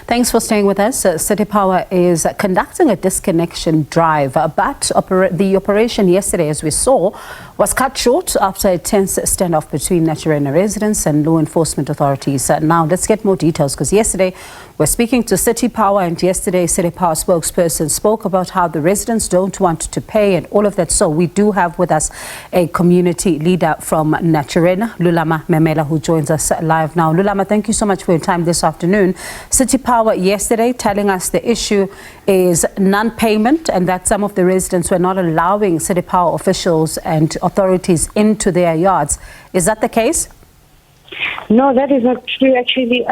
Thanks for staying with us. City Power is conducting a disconnection drive, but the operation yesterday, as we saw, was cut short after a tense standoff between Naturena residents and law enforcement authorities. Now, let's get more details, because yesterday we're speaking to City Power, and yesterday City Power spokesperson spoke about how the residents don't want to pay and all of that. So we do have with us a community leader from Naturena, Lulama Memela, who joins us live now. Lulama, thank you so much for your time this afternoon. City Power yesterday telling us the issue is non-payment and that some of the residents were not allowing City Power officials and authorities into their yards. Is that the case? No, that is not true. Actually,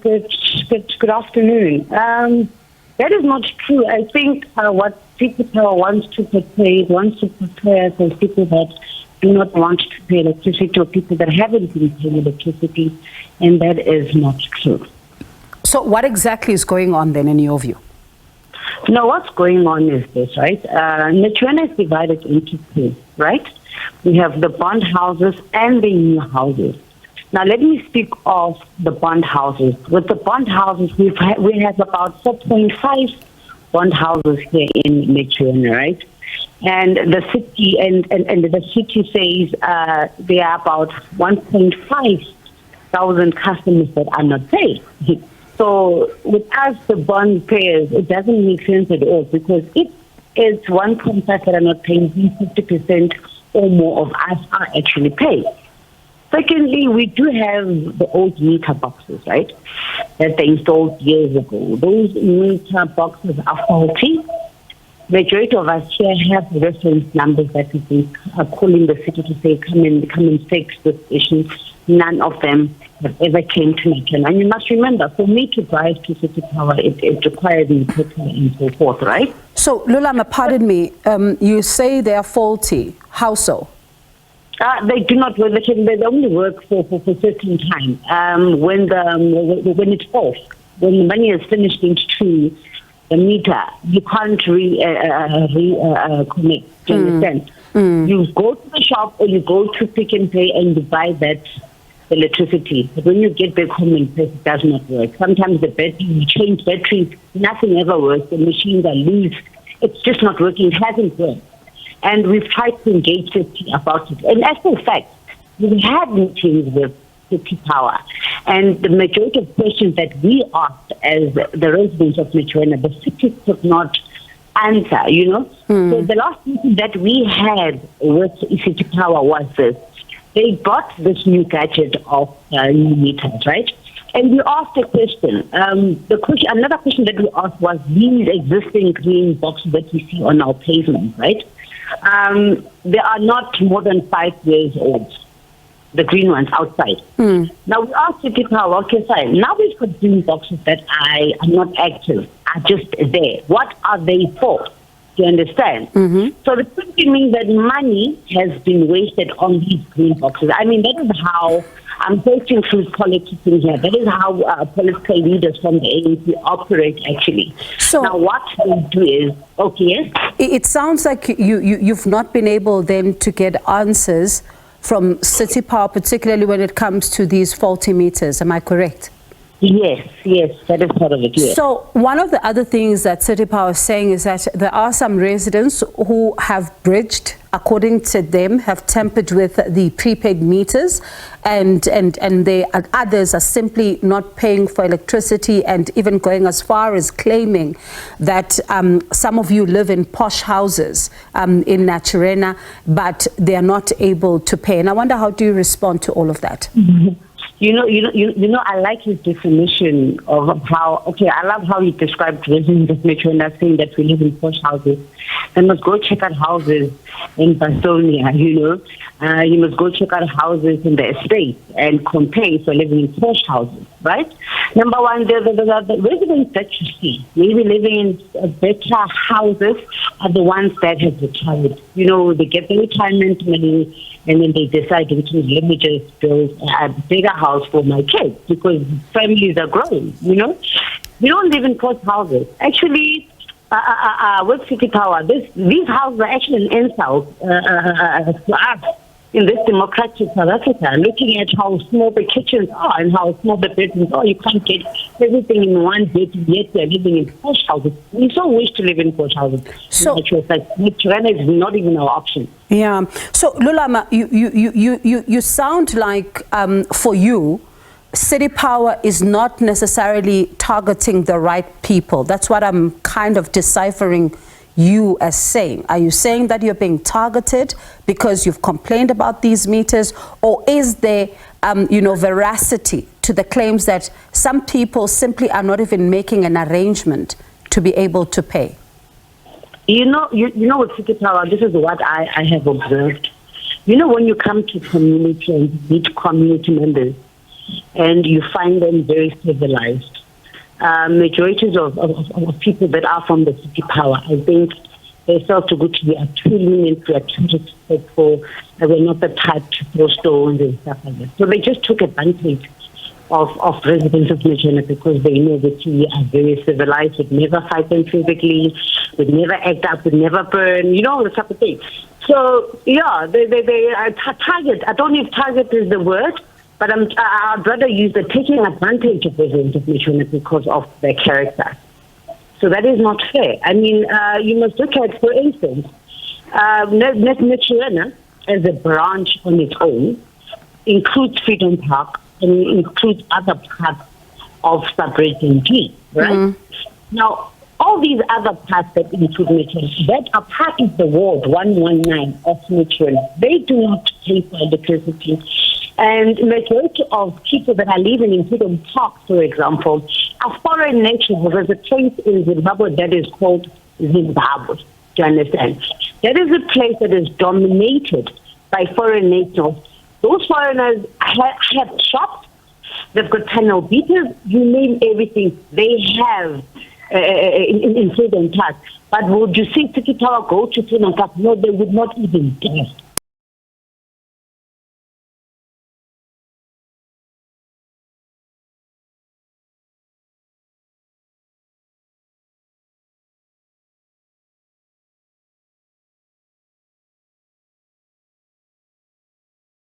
good afternoon. That is not true. I think what City Power wants to portray as people that do not want to pay electricity or people that haven't been paying electricity, and that is not true. So what exactly is going on then in your view? Now, what's going on is this, right? Naturena is divided into two, right? We have the bond houses and the new houses. Now, let me speak of the bond houses. With the bond houses, we have about 4.5 bond houses here in Naturena, right? And the city and the city says there are about 1.5 thousand customers that are not paid. So with us, the bond payers, it doesn't make sense at all, because if it's 1.5 that are not paying, 50% or more of us are actually paid. Secondly, we do have the old meter boxes, right, that they installed years ago. Those meter boxes are faulty. Majority of us here have reference numbers that we are calling the city to say, come and fix this issue. None of them have ever came to Naturena. And you must remember, for me to drive to City Power, it requires me petrol and so forth, right? So, Lulama, pardon me, you say they are faulty. How so? They do not work. They only work for certain time. When it's off, when the money is finished into the meter, you can't connect. Do you understand? You go to the shop or you go to Pick and Pay and you buy that electricity. But when you get back home and it does not work. Sometimes the battery, you change batteries, nothing ever works. The machines are loose. It's just not working. It hasn't worked. And we've tried to engage City about it. And as a fact, we had meetings with City Power. And the majority of questions that we asked as the residents of Naturena, the city could not answer, you know. So the last meeting that we had with City Power was this. They brought this new gadget of new meters, right? And we asked a question. Another question that we asked was these existing green boxes that we see on our pavement, right? They are not more than 5 years old, the green ones outside. Now we asked City Power, okay, fine. Now we've got green boxes that are not active, are just there. What are they for? Do you understand? So the thinking means that money has been wasted on these green boxes. I mean, that is how I'm searching through politics in here. That is how political leaders from the ANC operate, actually. So now what they do is, okay, yes? It sounds like you've not been able then to get answers from City Power, particularly when it comes to these faulty meters. Am I correct? Yes, that is part of it, yes. So one of the other things that City Power is saying is that there are some residents who have bridged, according to them, have tampered with the prepaid meters, and others are simply not paying for electricity, and even going as far as claiming that some of you live in posh houses in Naturena, but they are not able to pay. And I wonder, how do you respond to all of that? You know, I like his definition of how, okay, I love how he described residents of Naturena, saying that we live in posh houses. Then must go check out houses in Bastonia, you know. You must go check out houses in the estate and compare if we're living in posh houses, right? Number one, the residents that you see, maybe living in better houses, are the ones that have retired. You know, they get the retirement money, and then they decide, let me just build a bigger house for my kids, because families are growing, you know. We don't live in posh houses. Actually, with City Power, these houses are actually an insult to us. in this democratic South Africa, looking at how small the kitchens are and how small the bedrooms are. You can't get everything in one bedroom, yet we're living in posh houses. We so wish to live in posh houses. So Chirana is not even our option. Yeah. So Lulama, you sound like for you, City Power is not necessarily targeting the right people. That's what I'm kind of deciphering you as saying. Are you saying that you're being targeted because you've complained about these meters, or is there veracity to the claims that some people simply are not even making an arrangement to be able to pay? You know with City Power, this is what I have observed. When you come to community and meet community members and you find them very civilized, majorities of people that are from the City Power, I think they felt too good to be too lenient, we are too respectful, and we're not the type to throw stones and stuff like that. So they just took advantage of residents of Nigeria because they know that we are very civilized, we'd never fight them physically, we'd never act up, we'd never burn, the type of thing. So, yeah, they target. I don't know if target is the word, but I'd rather use the taking advantage of residents of Nigeria because of their character. So that is not fair. I mean, you must look at, for instance, Nigeria as a branch on its own includes Freedom Park and includes other parts of sub-region G, right? Mm-hmm. Now, all these other parts that include Nigeria, that are part of the ward 119 of Nigeria, they do not pay for electricity. And majority of people that are living in Freedom Park, for example, are foreign nationals. There's a place in Zimbabwe that is called Zimbabwe. Do you understand? That is a place that is dominated by foreign nationals. Those foreigners have shops, they've got panel beaters, you name everything they have in Freedom Park. But would you see City Tower go to Freedom Park? No, they would not even dare.